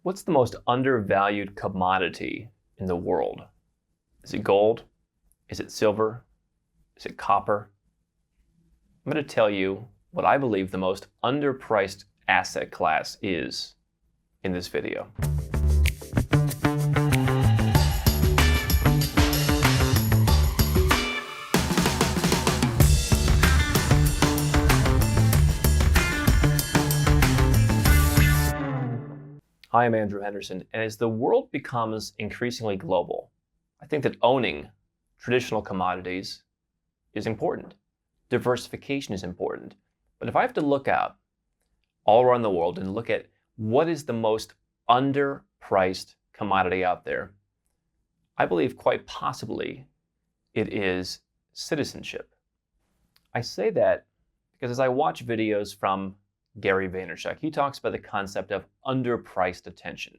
What's the most undervalued commodity in the world? Is it gold? Is it silver? Is it copper? I'm going to tell you what I believe the most underpriced asset class is in this video. Hi, I'm Andrew Henderson, and as the world becomes increasingly global, I think that owning traditional commodities is important. Diversification is important. But if I have to look out all around the world and look at what is the most underpriced commodity out there, I believe quite possibly it is citizenship. I say that because as I watch videos from Gary Vaynerchuk, he talks about the concept of underpriced attention.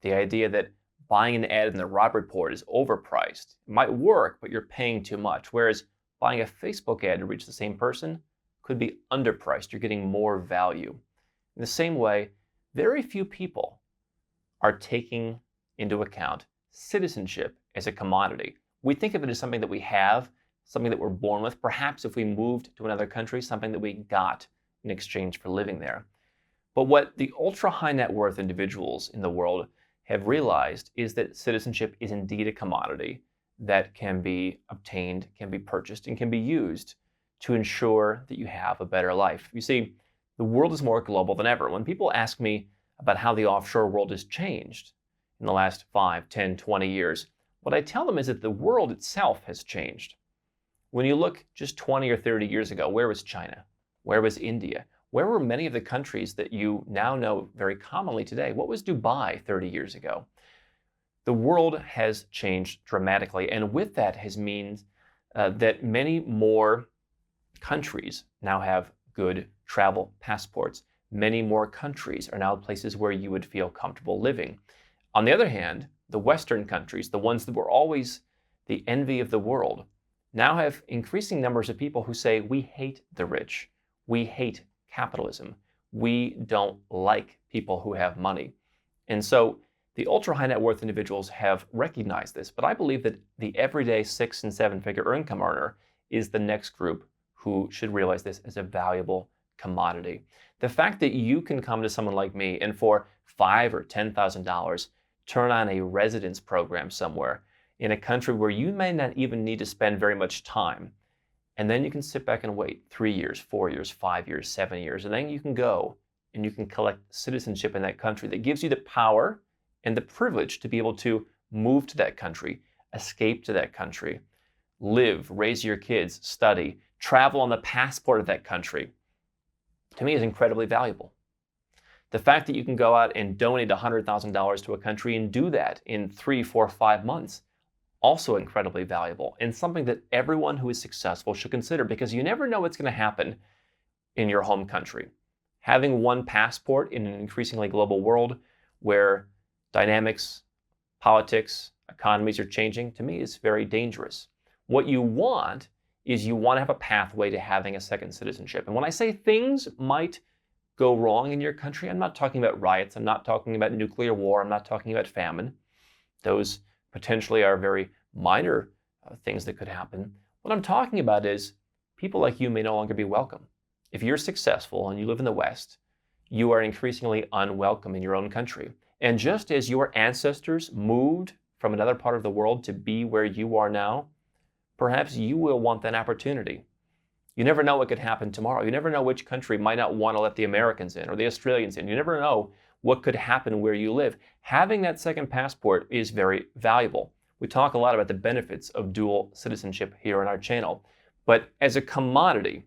The idea that buying an ad in the Robb Report is overpriced. It might work, but you're paying too much. Whereas buying a Facebook ad to reach the same person could be underpriced. You're getting more value. In the same way, very few people are taking into account citizenship as a commodity. We think of it as something that we have, something that we're born with. Perhaps if we moved to another country, something that we got in exchange for living there. But what the ultra high net worth individuals in the world have realized is that citizenship is indeed a commodity that can be obtained, can be purchased, and can be used to ensure that you have a better life. You see, the world is more global than ever. When people ask me about how the offshore world has changed in the last 5, 10, 20 years, what I tell them is that the world itself has changed. When you look just 20 or 30 years ago, where was China? Where was India? Where were many of the countries that you now know very commonly today? What was Dubai 30 years ago? The world has changed dramatically, and with that has means that many more countries now have good travel passports. Many more countries are now places where you would feel comfortable living. On the other hand, the Western countries, the ones that were always the envy of the world, now have increasing numbers of people who say, we hate the rich. We hate capitalism. We don't like people who have money. And so the ultra high net worth individuals have recognized this, but I believe that the everyday 6- and 7-figure income earner is the next group who should realize this as a valuable commodity. The fact that you can come to someone like me and for $5,000 or $10,000 turn on a residence program somewhere in a country where you may not even need to spend very much time, and then you can sit back and wait 3 years, 4 years, 5 years, 7 years, and then you can go and you can collect citizenship in that country that gives you the power and the privilege to be able to move to that country, escape to that country, live, raise your kids, study, travel on the passport of that country, to me is incredibly valuable. The fact that you can go out and donate $100,000 to a country and do that in 3, 4, 5 months, also incredibly valuable, and something that everyone who is successful should consider, because you never know what's going to happen in your home country. Having one passport in an increasingly global world where dynamics, politics, economies are changing, to me is very dangerous. What you want is you want to have a pathway to having a second citizenship. And when I say things might go wrong in your country, I'm not talking about riots, I'm not talking about nuclear war, I'm not talking about famine. Those potentially are very minor things that could happen. What I'm talking about is people like you may no longer be welcome. If you're successful and you live in the West, you are increasingly unwelcome in your own country. And just as your ancestors moved from another part of the world to be where you are now, perhaps you will want that opportunity. You never know what could happen tomorrow. You never know which country might not want to let the Americans in or the Australians in. You never know what could happen where you live. Having that second passport is very valuable. We talk a lot about the benefits of dual citizenship here on our channel. But as a commodity,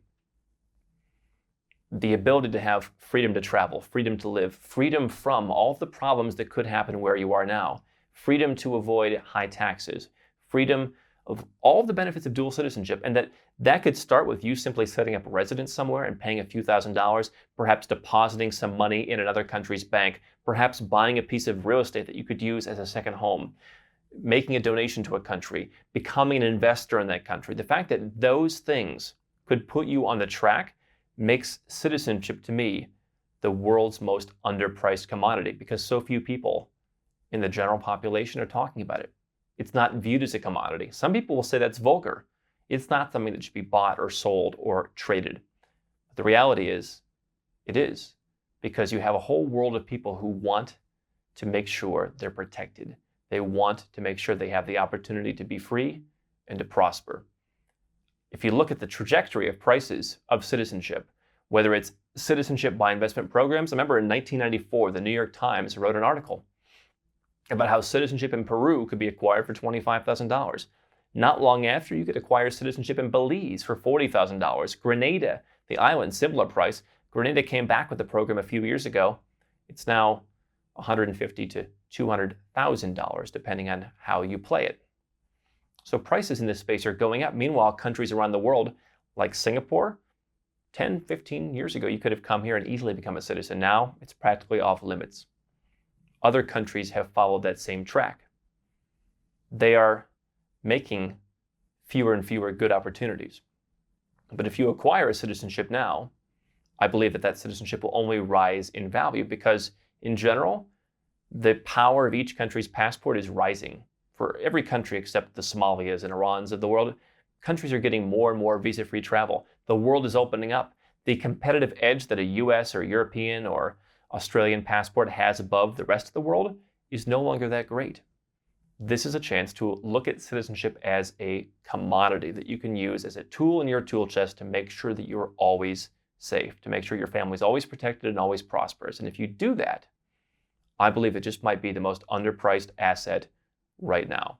the ability to have freedom to travel, freedom to live, freedom from all of the problems that could happen where you are now, freedom to avoid high taxes, freedom of all of the benefits of dual citizenship, and that could start with you simply setting up a residence somewhere and paying a few $1,000s, perhaps depositing some money in another country's bank, perhaps buying a piece of real estate that you could use as a second home, making a donation to a country, becoming an investor in that country. The fact that those things could put you on the track makes citizenship to me the world's most underpriced commodity because so few people in the general population are talking about it. It's not viewed as a commodity. Some people will say that's vulgar. It's not something that should be bought or sold or traded. But the reality is, it is, because you have a whole world of people who want to make sure they're protected. They want to make sure they have the opportunity to be free and to prosper. If you look at the trajectory of prices of citizenship, whether it's citizenship by investment programs, I remember in 1994, the New York Times wrote an article about how citizenship in Peru could be acquired for $25,000. Not long after, you could acquire citizenship in Belize for $40,000. Grenada, the island, similar price. Grenada came back with the program a few years ago. It's now $150,000 to $200,000, depending on how you play it. So prices in this space are going up. Meanwhile, countries around the world, like Singapore, 10, 15 years ago, you could have come here and easily become a citizen. Now, it's practically off limits. Other countries have followed that same track. They are making fewer and fewer good opportunities. But if you acquire a citizenship now, I believe that that citizenship will only rise in value because, in general, the power of each country's passport is rising. For every country except the Somalias and Irans of the world, countries are getting more and more visa-free travel. The world is opening up. The competitive edge that a US or European or Australian passport has above the rest of the world is no longer that great. This is a chance to look at citizenship as a commodity that you can use as a tool in your tool chest to make sure that you're always safe, to make sure your family's always protected and always prosperous. And if you do that, I believe it just might be the most underpriced asset right now.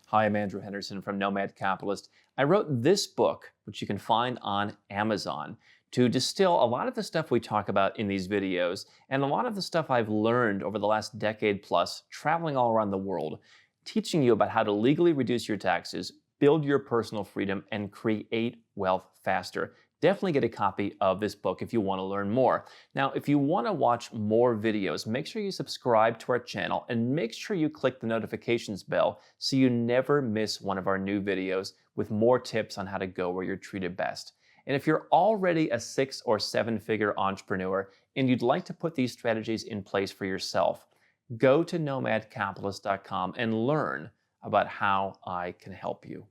Hi, I'm Andrew Henderson from Nomad Capitalist. I wrote this book, which you can find on Amazon, to distill a lot of the stuff we talk about in these videos and a lot of the stuff I've learned over the last decade plus traveling all around the world, teaching you about how to legally reduce your taxes, build your personal freedom, and create wealth faster. Definitely get a copy of this book if you want to learn more. Now, if you want to watch more videos, make sure you subscribe to our channel and make sure you click the notifications bell so you never miss one of our new videos with more tips on how to go where you're treated best. And if you're already a 6- or 7-figure entrepreneur and you'd like to put these strategies in place for yourself, go to nomadcapitalist.com and learn about how I can help you.